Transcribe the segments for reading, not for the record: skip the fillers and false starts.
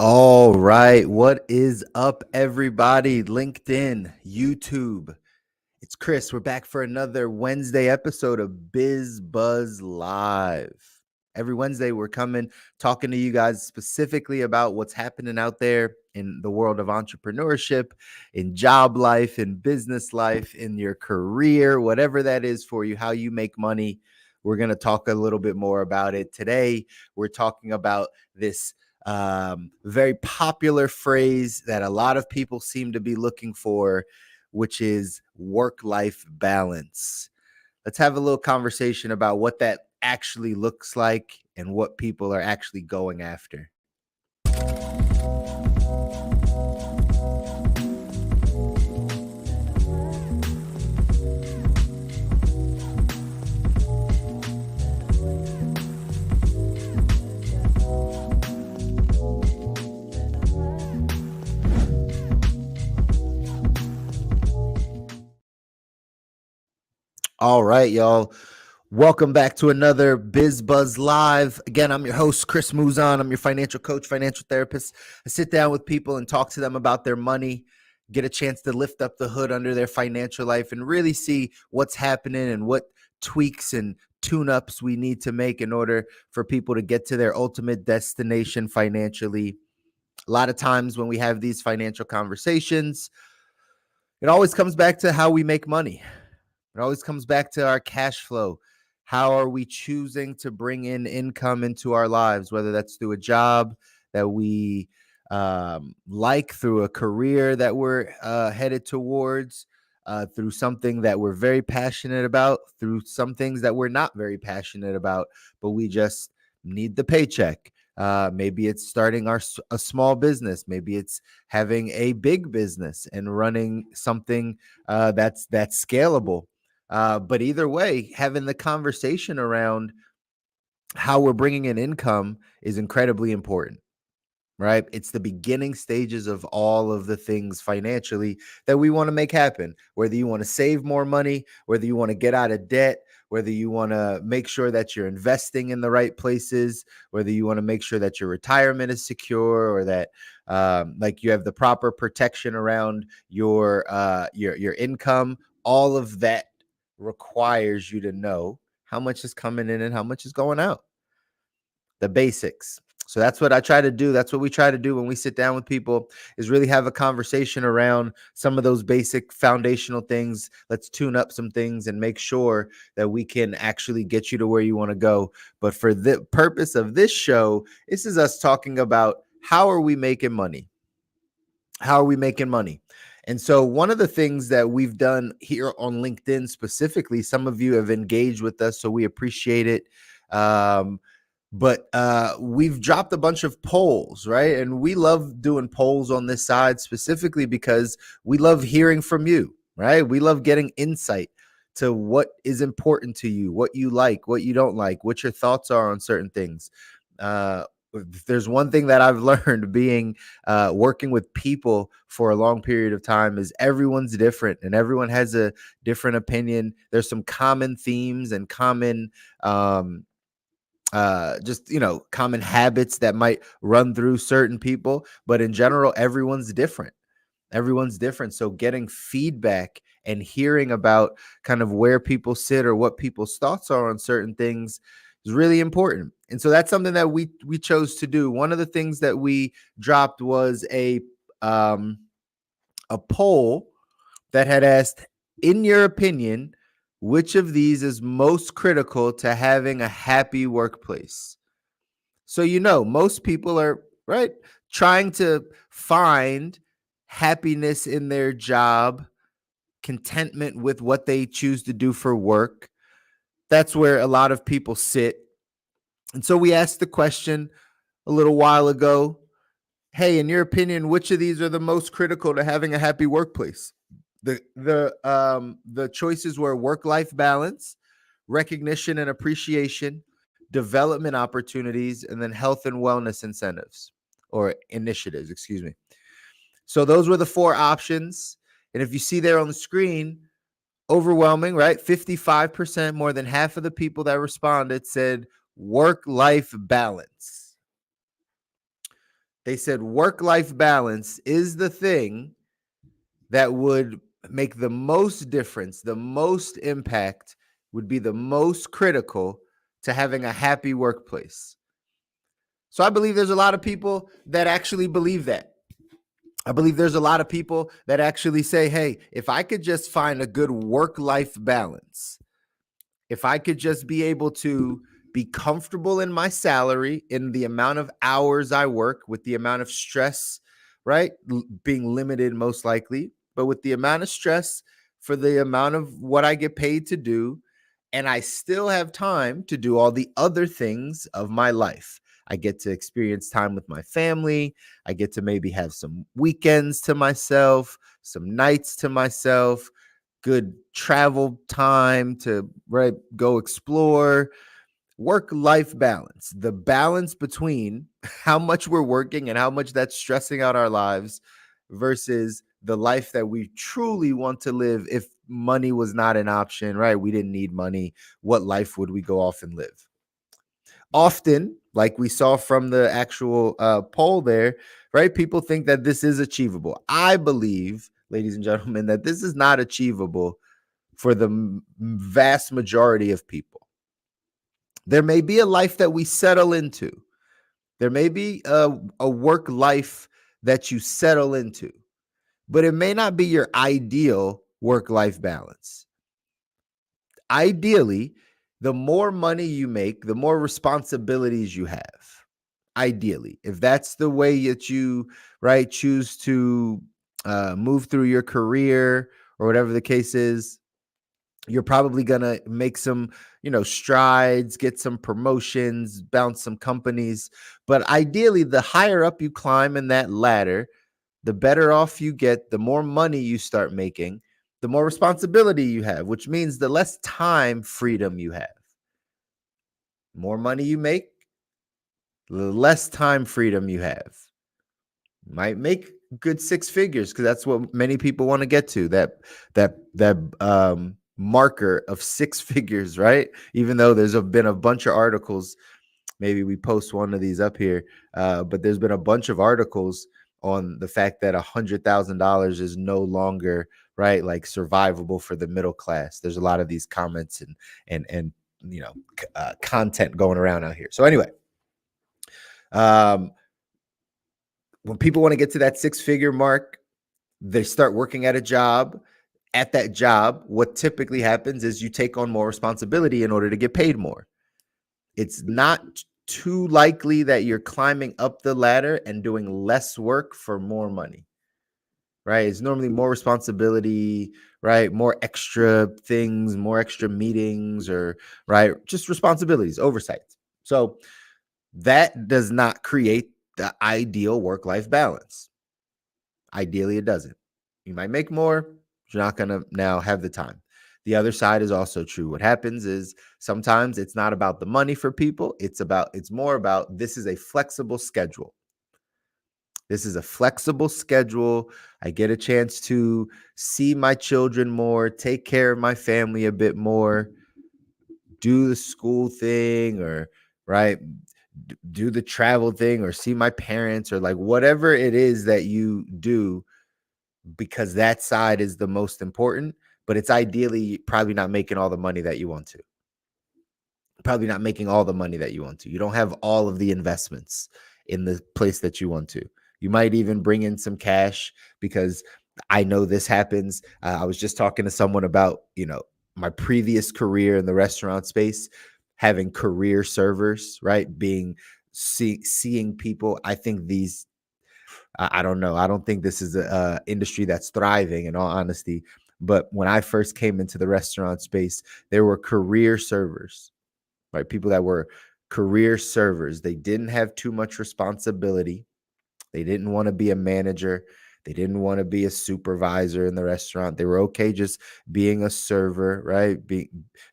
All right. What is up, everybody? LinkedIn, YouTube. It's Chris. We're back for another Wednesday episode of BizBuzz Live. Every Wednesday, we're talking to you guys specifically about what's happening out there in the world of entrepreneurship, in job life, in business life, in your career, whatever that is for you, how you make money. We're going to talk a little bit more about it. Today, we're talking about this very popular phrase that a lot of people seem to be looking for, which is work-life balance. Let's have a little conversation about what that actually looks like and what people are actually going after. All right, y'all. Welcome back to another BizBuzz Live. Again, I'm your host, Chris Muzan. I'm your financial coach, financial therapist. I sit down with people and talk to them about their money, get a chance to lift up the hood under their financial life and really see what's happening and what tweaks and tune-ups we need to make in order for people to get to their ultimate destination financially. A lot of times when we have these financial conversations, it always comes back to how we make money. It always comes back to our cash flow. How are we choosing to bring in income into our lives, whether that's through a job that we like, through a career that we're headed towards, through something that we're very passionate about, through some things that we're not very passionate about, but we just need the paycheck. Maybe it's starting a small business. Maybe it's having a big business and running something that's scalable. But either way, having the conversation around how we're bringing in income is incredibly important, right? It's the beginning stages of all of the things financially that we want to make happen. Whether you want to save more money, whether you want to get out of debt, whether you want to make sure that you're investing in the right places, whether you want to make sure that your retirement is secure or that like you have the proper protection around your income, all of that requires you to know how much is coming in and how much is going out. The basics. So that's what I try to do. That's what we try to do when we sit down with people, is really have a conversation around some of those basic foundational things. Let's tune up some things and make sure that we can actually get you to where you want to go. But for the purpose of this show, this is us talking about how are we making money? How are we making money? And so one of the things that we've done here on LinkedIn specifically, some of you have engaged with us, so we appreciate it. But we've dropped a bunch of polls, right? And we love doing polls on this side specifically because we love hearing from you, right? We love getting insight to what is important to you, what you like, what you don't like, what your thoughts are on certain things. If there's one thing that I've learned being working with people for a long period of time is everyone's different and everyone has a different opinion. There's some common themes and common common habits that might run through certain people, but in general, everyone's different. So getting feedback and hearing about kind of where people sit or what people's thoughts are on certain things is really important. And so that's something that we chose to do. One of the things that we dropped was a poll that had asked, in your opinion, which of these is most critical to having a happy workplace? So, most people are trying to find happiness in their job, contentment with what they choose to do for work. That's where a lot of people sit. And so we asked the question a little while ago, hey, in your opinion, which of these are the most critical to having a happy workplace? The choices were work-life balance, recognition and appreciation, development opportunities, and then health and wellness incentives or initiatives, excuse me. So those were the four options. And if you see there on the screen, overwhelming, right? 55%, more than half of the people that responded said work-life balance. They said work-life balance is the thing that would make the most difference, the most impact, would be the most critical to having a happy workplace. So I believe there's a lot of people that actually believe that. I believe there's a lot of people that actually say, hey, if I could just find a good work-life balance, if I could just be able to be comfortable in my salary, in the amount of hours I work, with the amount of stress, right? Being limited most likely, but with the amount of stress for the amount of what I get paid to do, and I still have time to do all the other things of my life. I get to experience time with my family. I get to maybe have some weekends to myself, some nights to myself, good travel time to go explore. Work-life balance, the balance between how much we're working and how much that's stressing out our lives versus the life that we truly want to live. If money was not an option, right? We didn't need money. What life would we go off and live? Often, like we saw from the actual poll there, right? People think that this is achievable. I believe, ladies and gentlemen, that this is not achievable for the vast majority of people. There may be a life that we settle into. There may be a work life that you settle into, but it may not be your ideal work-life balance. Ideally, the more money you make, the more responsibilities you have. Ideally, if that's the way that you choose to move through your career or whatever the case is, you're probably going to make some, strides, get some promotions, bounce some companies. But ideally, the higher up you climb in that ladder, the better off you get, the more money you start making, the more responsibility you have, which means the less time freedom you have. More money you make, the less time freedom you have. You might make good six figures because that's what many people want to get to, that marker of six figures, right? Even though there's been a bunch of articles, maybe we post one of these up here, but there's been a bunch of articles on the fact that $100,000 is no longer like survivable for the middle class. There's a lot of these comments and content going around out here. So anyway, when people want to get to that six-figure mark, they start working at a job. At that job, what typically happens is you take on more responsibility in order to get paid more. It's not too likely that you're climbing up the ladder and doing less work for more money, right? It's normally more responsibility, right? More extra things, more extra meetings, or just responsibilities, oversight. So that does not create the ideal work-life balance. Ideally, it doesn't. You might make more, you're not going to now have the time. The other side is also true. What happens is sometimes it's not about the money for people. It's more about, this is a flexible schedule. This is a flexible schedule. I get a chance to see my children more, take care of my family a bit more, do the school thing, or do the travel thing, or see my parents, or whatever it is that you do, because that side is the most important. But it's ideally probably not making all the money that you want to. Probably not making all the money that you want to. You don't have all of the investments in the place that you want to. You might even bring in some cash, because I know this happens. I was just talking to someone about, my previous career in the restaurant space, having career servers, seeing people. I think I don't know. I don't think this is a industry that's thriving, in all honesty. But when I first came into the restaurant space, there were career servers, right? People that were career servers. They didn't have too much responsibility. They didn't want to be a manager. They didn't want to be a supervisor in the restaurant. They were okay just being a server, right?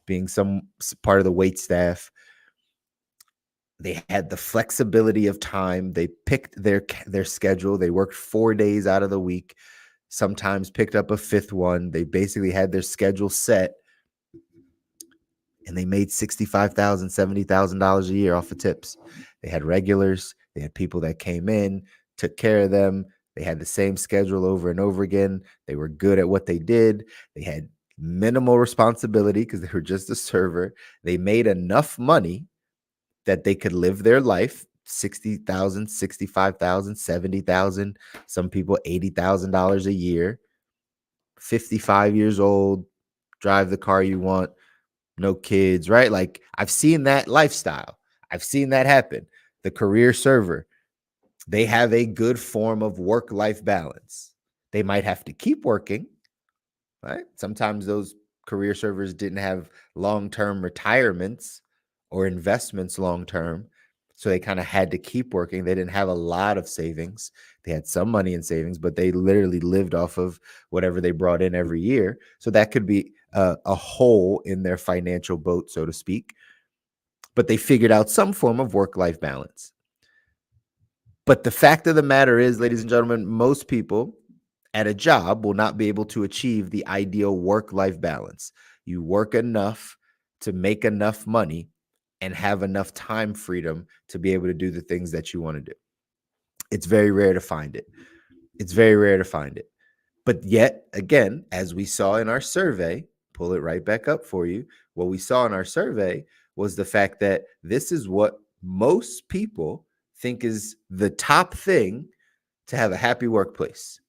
Being some part of the wait staff. They had the flexibility of time. They picked their schedule. They worked 4 days out of the week, sometimes picked up a fifth one. They basically had their schedule set, and they made $65,000, $70,000 a year off of tips. They had regulars. They had people that came in. took care of them. They had the same schedule over and over again. They were good at what they did. They had minimal responsibility because they were just a server. They made enough money that they could live their life, 60,000, 65,000, 70,000, some people $80,000 a year, 55 years old, drive the car you want, no kids, right? Like I've seen that lifestyle. I've seen that happen. The career server, they have a good form of work-life balance. They might have to keep working, right? Sometimes those career servers didn't have long-term retirements or investments long-term. So they kind of had to keep working. They didn't have a lot of savings. They had some money in savings, but they literally lived off of whatever they brought in every year. So that could be a hole in their financial boat, so to speak. But they figured out some form of work-life balance. But the fact of the matter is, ladies and gentlemen, most people at a job will not be able to achieve the ideal work-life balance. You work enough to make enough money and have enough time freedom to be able to do the things that you want to do. It's very rare to find it. It's very rare to find it. But yet, again, as we saw in our survey, pull it right back up for you. What we saw in our survey was the fact that this is what most people think is the top thing to have a happy workplace.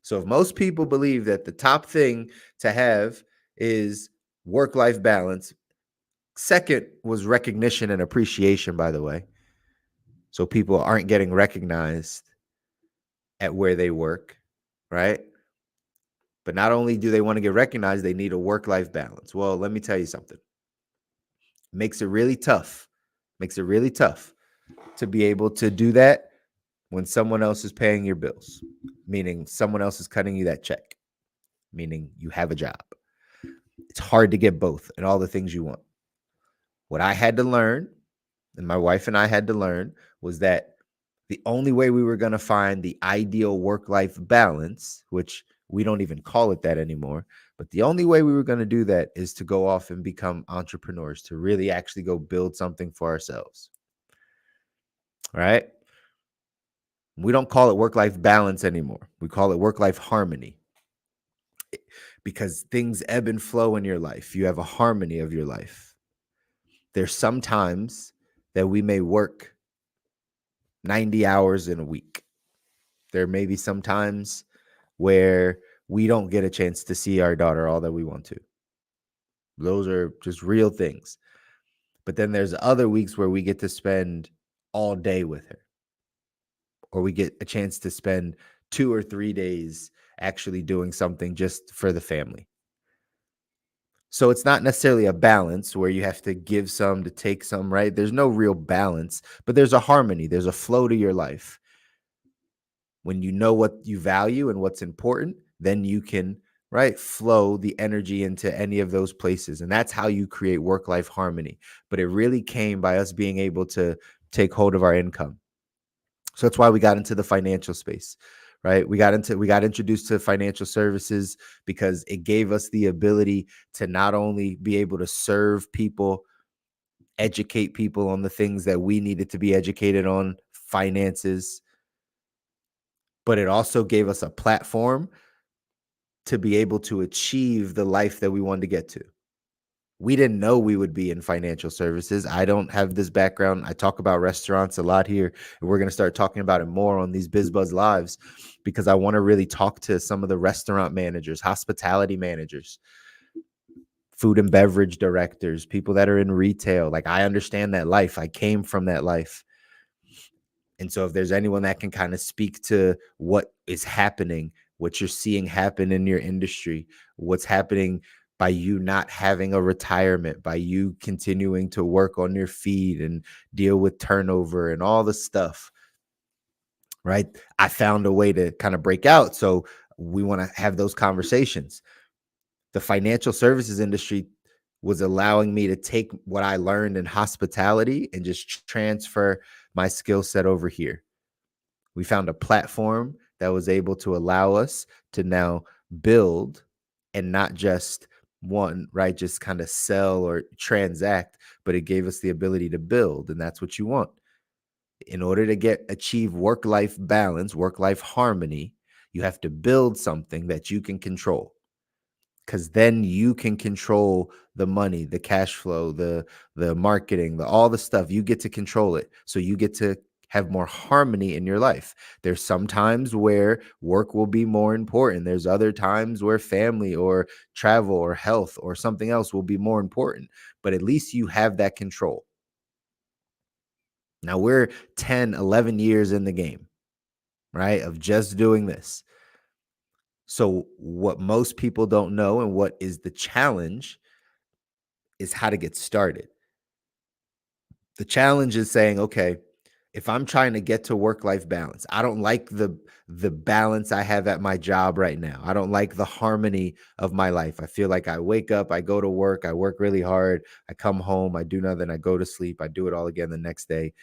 So if most people believe that the top thing to have is work-life balance, second was recognition and appreciation, by the way. So people aren't getting recognized at where they work, right? But not only do they want to get recognized, they need a work-life balance. Well, let me tell you something. Makes it really tough. Makes it really tough to be able to do that when someone else is paying your bills, meaning someone else is cutting you that check, meaning you have a job. It's hard to get both and all the things you want. What I had to learn, and my wife and I had to learn, was that the only way we were going to find the ideal work-life balance, which we don't even call it that anymore, but the only way we were going to do that is to go off and become entrepreneurs, to really actually go build something for ourselves. All right? We don't call it work-life balance anymore. We call it work-life harmony, because things ebb and flow in your life. You have a harmony of your life. There's some times that we may work 90 hours in a week. There may be some times where we don't get a chance to see our daughter all that we want to. Those are just real things. But then there's other weeks where we get to spend all day with her, or we get a chance to spend 2 or 3 days actually doing something just for the family. So it's not necessarily a balance where you have to give some to take some, right? There's no real balance, but there's a harmony. There's a flow to your life. When you know what you value and what's important, then you can, right, flow the energy into any of those places. And that's how you create work-life harmony. But it really came by us being able to take hold of our income. So that's why we got into the financial space, right? We got introduced to financial services because it gave us the ability to not only be able to serve people, educate people on the things that we needed to be educated on, finances, but it also gave us a platform to be able to achieve the life that we wanted to get to. We didn't know we would be in financial services. I don't have this background. I talk about restaurants a lot here, and we're going to start talking about it more on these BizBuzz Lives because I want to really talk to some of the restaurant managers, hospitality managers, food and beverage directors, people that are in retail. Like, I understand that life. I came from that life. And so if there's anyone that can kind of speak to what is happening, what you're seeing happen in your industry, what's happening by you not having a retirement, by you continuing to work on your feet and deal with turnover and all the stuff, right? I found a way to kind of break out. So we want to have those conversations. The financial services industry was allowing me to take what I learned in hospitality and just transfer my skill set over here. We found a platform that was able to allow us to now build and not just right? Just kind of sell or transact, but it gave us the ability to build. And that's what you want. In order to achieve work-life balance, work-life harmony, you have to build something that you can control, because then you can control the money, the cash flow, the marketing, all the stuff. You get to control it. So you get to have more harmony in your life. There's some times where work will be more important. There's other times where family or travel or health or something else will be more important. But at least you have that control. Now we're 10, 11 years in the game, right? Of just doing this. So what most people don't know, and what is the challenge, is how to get started. The challenge is saying, okay, if I'm trying to get to work-life balance, I don't like the balance I have at my job right now. I don't like the harmony of my life. I feel like I wake up, I go to work, I work really hard, I come home, I do nothing, I go to sleep, I do it all again the next day.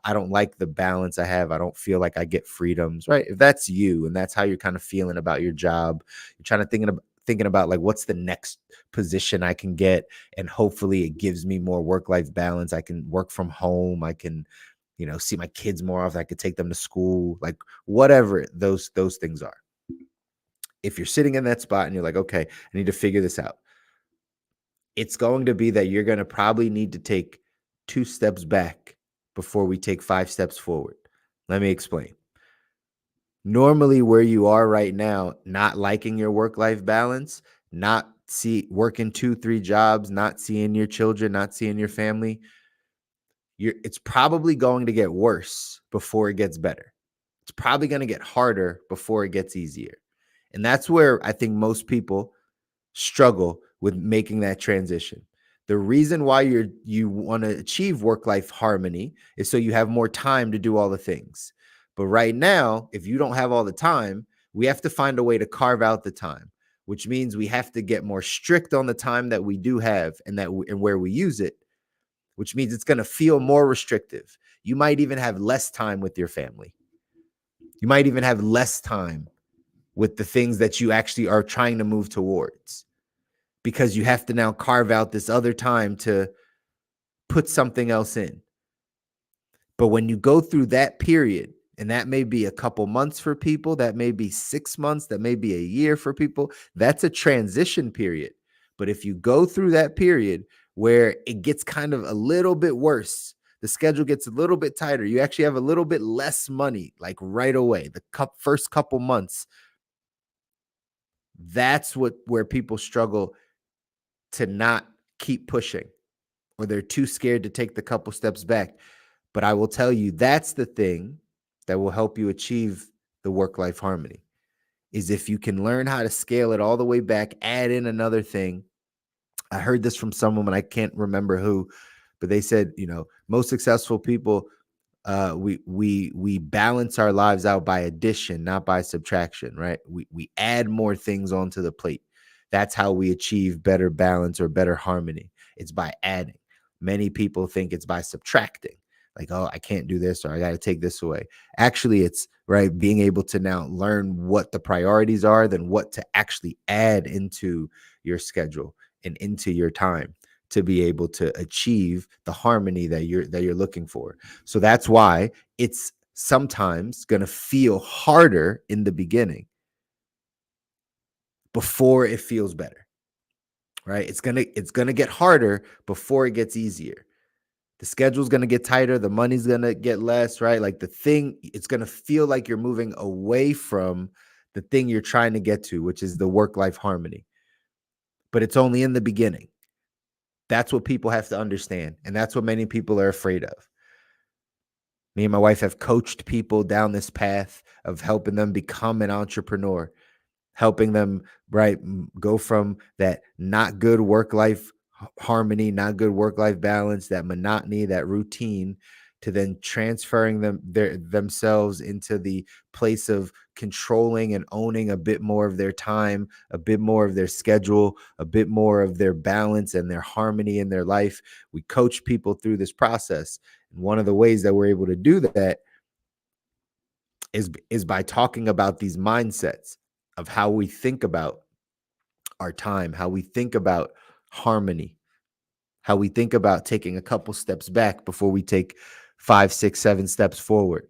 I don't like the balance I have. I don't feel like I get freedoms, right? If that's you and that's how you're kind of feeling about your job, you're trying to thinking about like what's the next position I can get, and hopefully it gives me more work-life balance. I can work from home. I can, see my kids more often. I could take them to school, like whatever those things are. If you're sitting in that spot and you're like, okay, I need to figure this out, it's going to be that you're going to probably need to take 2 steps back before we take 5 steps forward. Let me explain. Normally, where you are right now, not liking your work-life balance, not working 2, 3 jobs, not seeing your children, not seeing your family, it's probably going to get worse before it gets better. It's probably going to get harder before it gets easier. And that's where I think most people struggle with making that transition. The reason why you want to achieve work-life harmony is so you have more time to do all the things. But right now, if you don't have all the time, we have to find a way to carve out the time, which means we have to get more strict on the time that we do have and where we use it, which means it's going to feel more restrictive. You might even have less time with your family. You might even have less time with the things that you actually are trying to move towards, because you have to now carve out this other time to put something else in. But when you go through that period, and that may be a couple months for people, that may be 6 months, that may be a year for people, that's a transition period. But if you go through that period where it gets kind of a little bit worse, the schedule gets a little bit tighter, you actually have a little bit less money, like right away, first couple months, that's where people struggle to not keep pushing, or they're too scared to take the couple steps back. But I will tell you, that's the thing that will help you achieve the work-life harmony, is if you can learn how to scale it all the way back, add in another thing. I heard this from someone, and I can't remember who, but they said, most successful people, we balance our lives out by addition, not by subtraction, right? We add more things onto the plate. That's how we achieve better balance or better harmony. It's by adding. Many people think it's by subtracting, like, oh, I can't do this, or I got to take this away. Actually, it's right, being able to now learn what the priorities are, then what to actually add into your schedule and into your time to be able to achieve the harmony that you're looking for. So that's why it's sometimes going to feel harder in the beginning before it feels better, right? It's going to get harder before it gets easier. The schedule's going to get tighter, the money's going to get less, right? Like it's going to feel like you're moving away from the thing you're trying to get to, which is the work-life harmony. But it's only in the beginning. That's what people have to understand. And that's what many people are afraid of. Me and my wife have coached people down this path of helping them become an entrepreneur, helping them, right, go from that not good work-life harmony, not good work-life balance, that monotony, that routine, to then transferring themselves into the place of controlling and owning a bit more of their time, a bit more of their schedule, a bit more of their balance and their harmony in their life. We coach people through this process. And one of the ways that we're able to do that is by talking about these mindsets of how we think about our time, how we think about harmony, how we think about taking a couple steps back before we take 5, 6, 7 steps forward.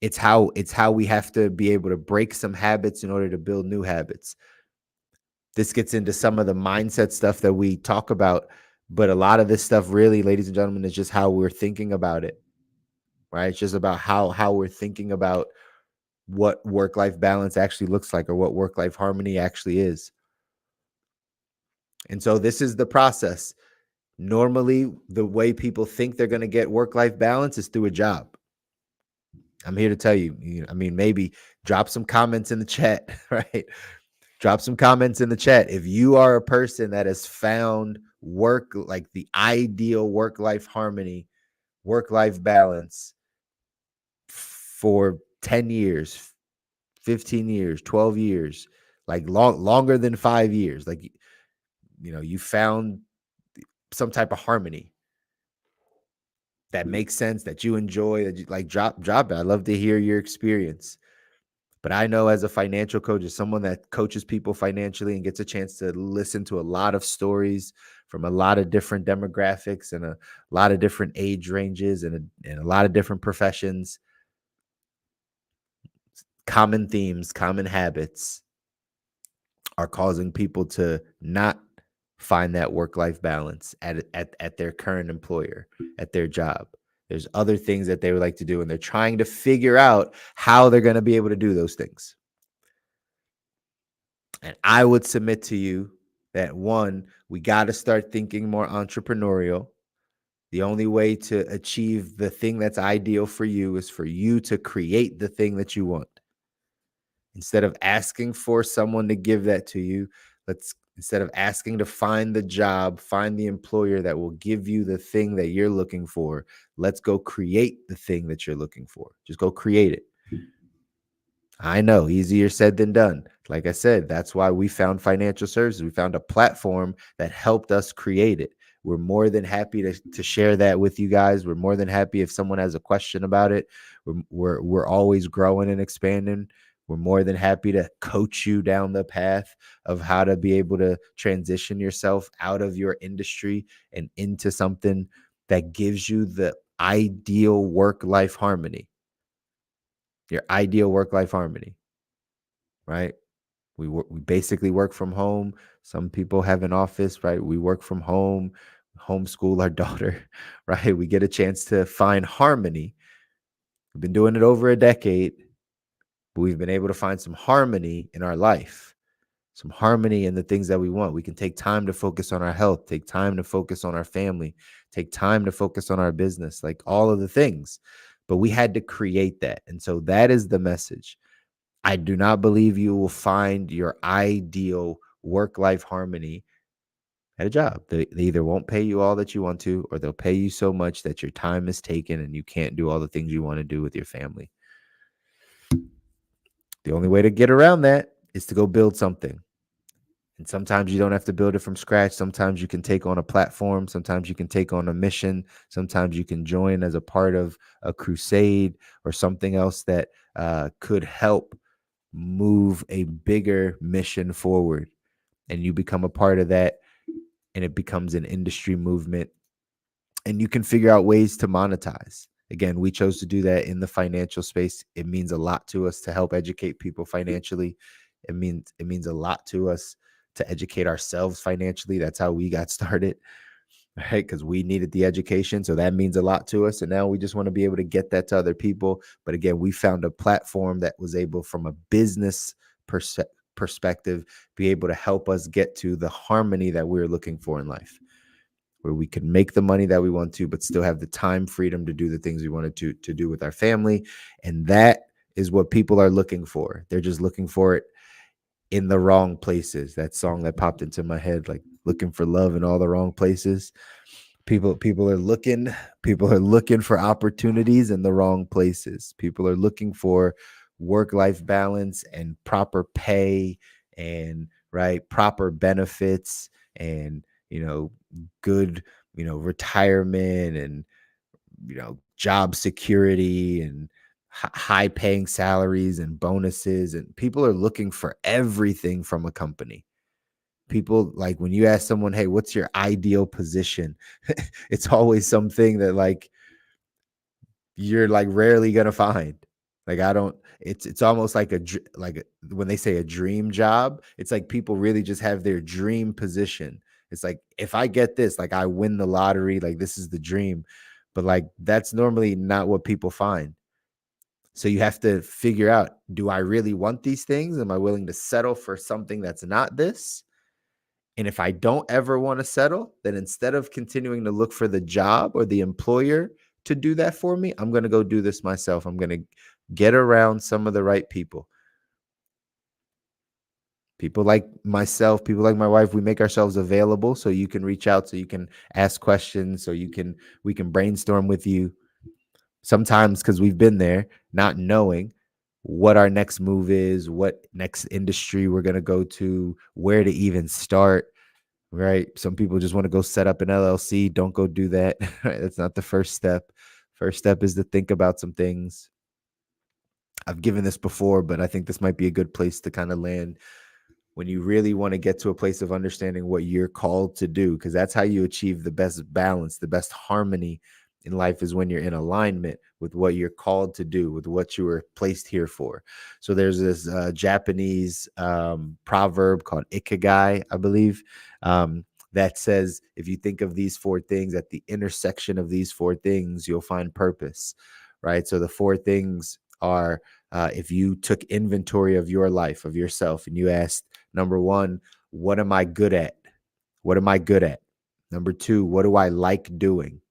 It's how we have to be able to break some habits in order to build new habits. This gets into some of the mindset stuff that we talk about, but a lot of this stuff really, ladies and gentlemen, is just how we're thinking about it, right? It's just about how we're thinking about what work-life balance actually looks like, or what work-life harmony actually is. And so this is the process. Normally, the way people think they're going to get work-life balance is through a job. I'm here to tell you, I mean, maybe drop some comments in the chat, right? Drop some comments in the chat. If you are a person that has found work, like the ideal work-life harmony, work-life balance for 10 years, 15 years, 12 years, like longer than 5 years, like, you found some type of harmony that makes sense, that you enjoy, that you like, drop it. I'd love to hear your experience. But I know, as a financial coach, as someone that coaches people financially and gets a chance to listen to a lot of stories from a lot of different demographics and a lot of different age ranges and a lot of different professions, common themes, common habits are causing people to not find that work-life balance at their current employer, at their job. There's other things that they would like to do, and they're trying to figure out how they're going to be able to do those things. And I would submit to you that, one, we got to start thinking more entrepreneurial. The only way to achieve the thing that's ideal for you is for you to create the thing that you want. Instead of asking for someone to give that to you, instead of asking to find the job, find the employer that will give you the thing that you're looking for, let's go create the thing that you're looking for. Just go create it. I know, easier said than done. Like I said, that's why we found financial services. We found a platform that helped us create it. We're more than happy to share that with you guys. We're more than happy if someone has a question about it. We're always growing and expanding. We're more than happy to coach you down the path of how to be able to transition yourself out of your industry and into something that gives you the ideal work-life harmony. Your ideal work-life harmony, right? We basically work from home. Some people have an office, right? We work from home, homeschool our daughter, right? We get a chance to find harmony. We've been doing it over a decade, but we've been able to find some harmony in our life, some harmony in the things that we want. We can take time to focus on our health, take time to focus on our family, take time to focus on our business, like all of the things. But we had to create that. And so that is the message. I do not believe you will find your ideal work-life harmony at a job. They either won't pay you all that you want to, or they'll pay you so much that your time is taken and you can't do all the things you want to do with your family. The only way to get around that is to go build something. And sometimes you don't have to build it from scratch. Sometimes you can take on a platform. Sometimes you can take on a mission. Sometimes you can join as a part of a crusade or something else that could help move a bigger mission forward. And you become a part of that, and it becomes an industry movement. And you can figure out ways to monetize. Again, we chose to do that in the financial space. It means a lot to us to help educate people financially. It means a lot to us to educate ourselves financially. That's how we got started, right? Because we needed the education. So that means a lot to us. And now we just want to be able to get that to other people. But again, we found a platform that was able, from a business perspective, be able to help us get to the harmony that we're looking for in life, where we can make the money that we want to, but still have the time freedom to do the things we wanted to do with our family. And that is what people are looking for. They're just looking for it in the wrong places. That song that popped into my head, like looking for love in all the wrong places. People are looking for opportunities in the wrong places. People are looking for work-life balance and proper pay and proper benefits and good retirement and job security and high paying salaries and bonuses. And people are looking for everything from a company. People, like, when you ask someone, hey, what's your ideal position? It's always something that, like, you're like rarely gonna find. Like I don't. It's almost like when they say a dream job, it's like people really just have their dream position. It's like if I get this, like I win the lottery, like this is the dream. But like that's normally not what people find. So you have to figure out, do I really want these things? Am I willing to settle for something that's not this? And if I don't ever want to settle, then instead of continuing to look for the job or the employer to do that for me, I'm going to go do this myself. I'm going to get around some of the right people. People like myself, people like my wife, we make ourselves available so you can reach out, so you can ask questions, so we can brainstorm with you. Sometimes because we've been there, not knowing what our next move is, what next industry we're going to go to, where to even start. Right. Some people just want to go set up an LLC. Don't go do that. Right? That's not the first step. First step is to think about some things. I've given this before, but I think this might be a good place to kind of land when you really want to get to a place of understanding what you're called to do, because that's how you achieve the best balance, the best harmony in life is when you're in alignment with what you're called to do, with what you were placed here for. So there's this Japanese proverb called ikigai, I believe, that says if you think of these four things, at the intersection of these four things, you'll find purpose, right? So the four things are, if you took inventory of your life, of yourself, and you asked, number one, what am I good at? What am I good at? Number two, what do I like doing?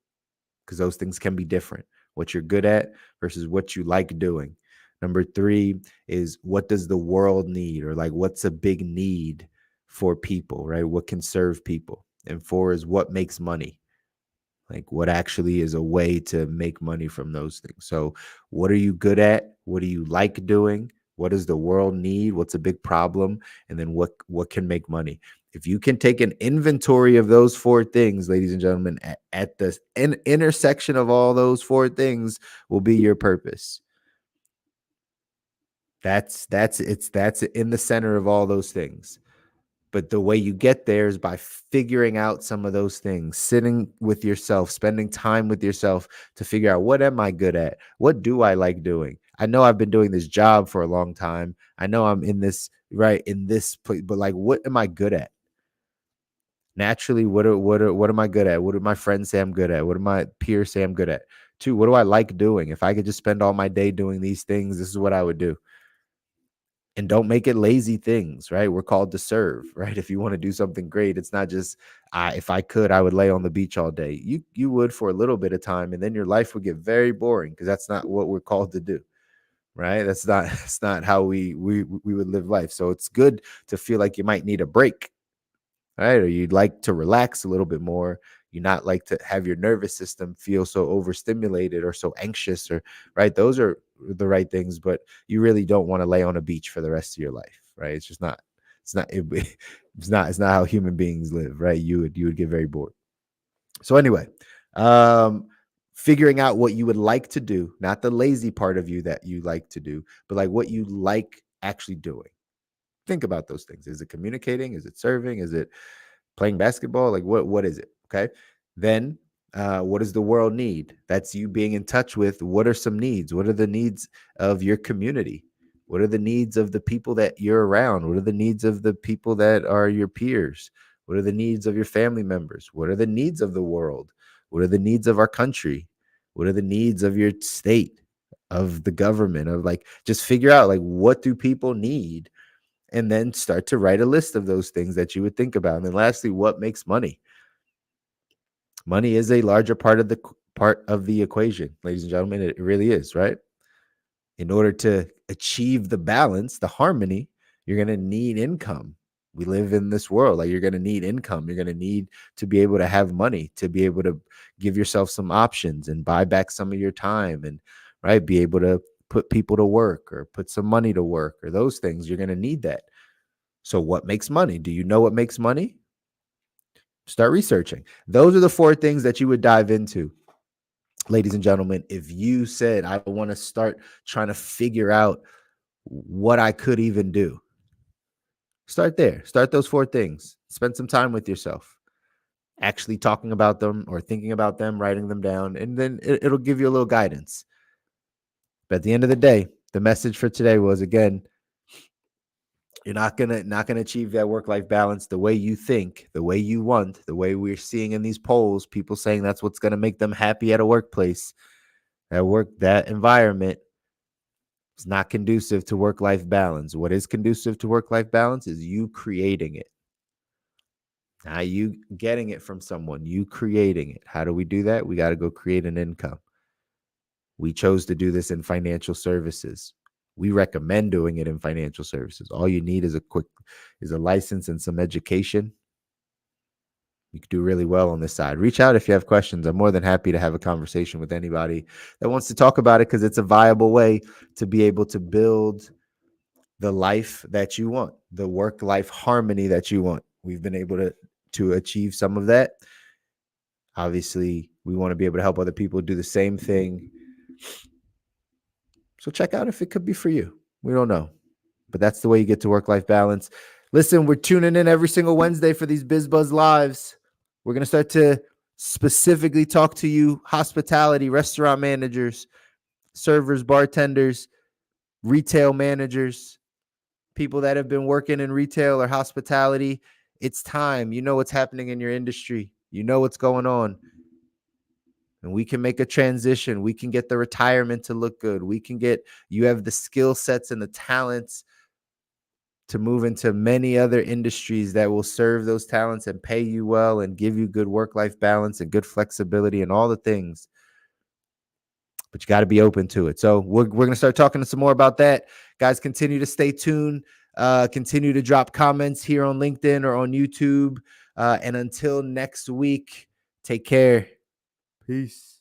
Because those things can be different. What you're good at versus what you like doing. Number three is, what does the world need? Or like, what's a big need for people, right? What can serve people? And four is, what makes money? Like, what actually is a way to make money from those things? So what are you good at? What do you like doing? What does the world need? What's a big problem? And then what can make money? If you can take an inventory of those four things, ladies and gentlemen, at the intersection of all those four things will be your purpose. That's in the center of all those things. But the way you get there is by figuring out some of those things, sitting with yourself, spending time with yourself to figure out, what am I good at? What do I like doing? I know I've been doing this job for a long time. I know I'm in this, right, in this place, but like, what am I good at? Naturally, what am I good at? What do my friends say I'm good at? What do my peers say I'm good at? Two, what do I like doing? If I could just spend all my day doing these things, this is what I would do. And don't make it lazy things, right? We're called to serve, right? If you want to do something great, it's not just, if I could, I would lay on the beach all day. You would for a little bit of time, and then your life would get very boring, because that's not what we're called to do, right? That's not how we would live life. So it's good to feel like you might need a break, right? Or you'd like to relax a little bit more. You not like to have your nervous system feel so overstimulated or so anxious, or right. Those are the right things, but you really don't want to lay on a beach for the rest of your life, right? It's just not. It's not how human beings live, right? You would get very bored. So anyway, um, figuring out what you would like to do, not the lazy part of you that you like to do, but like what you like actually doing. Think about those things. Is it communicating? Is it serving? Is it playing basketball? Like what is it? Okay. Then what does the world need? That's you being in touch with, what are some needs? What are the needs of your community? What are the needs of the people that you're around? What are the needs of the people that are your peers? What are the needs of your family members? What are the needs of the world? What are the needs of our country? What are the needs of your state, of the government? Of like, just figure out, like, what do people need? And then start to write a list of those things that you would think about. And then lastly, what makes money? Money is a larger part of the equation, ladies and gentlemen. It really is, right? In order to achieve the balance, the harmony, you're going to need income. We live in this world, like, you're going to need income. You're going to need to be able to have money, to be able to give yourself some options and buy back some of your time, and right, be able to put people to work or put some money to work, or those things. You're going to need that. So what makes money? Do you know what makes money? Start researching. Those are the four things that you would dive into, ladies and gentlemen. If you said, I want to start trying to figure out what I could even do, start there. Start those four things. Spend some time with yourself, actually talking about them or thinking about them, writing them down, and then it'll give you a little guidance. But at the end of the day, the message for today was, again, you're not gonna achieve that work-life balance the way you think, the way you want, the way we're seeing in these polls, people saying that's what's gonna make them happy at a workplace. That environment is not conducive to work-life balance. What is conducive to work-life balance is you creating it. Now you getting it from someone, you creating it. How do we do that? We got to go create an income. We chose to do this in financial services. We recommend doing it in financial services. All you need is a license and some education. You could do really well on this side. Reach out if you have questions. I'm more than happy to have a conversation with anybody that wants to talk about it, because it's a viable way to be able to build the life that you want, the work-life harmony that you want. We've been able to achieve some of that. Obviously, we want to be able to help other people do the same thing. So check out if it could be for you. We don't know, but that's the way you get to work-life balance. Listen, we're tuning in every single Wednesday for these BizBuzz Lives. We're going to start to specifically talk to you hospitality, restaurant managers, servers, bartenders, retail managers, people that have been working in retail or hospitality. It's time. You know what's happening in your industry. You know what's going on. And we can make a transition. We can get the retirement to look good. You have the skill sets and the talents to move into many other industries that will serve those talents and pay you well and give you good work-life balance and good flexibility and all the things. But you got to be open to it. So we're going to start talking some more about that. Guys, continue to stay tuned. Continue to drop comments here on LinkedIn or on YouTube. And until next week, take care. Peace.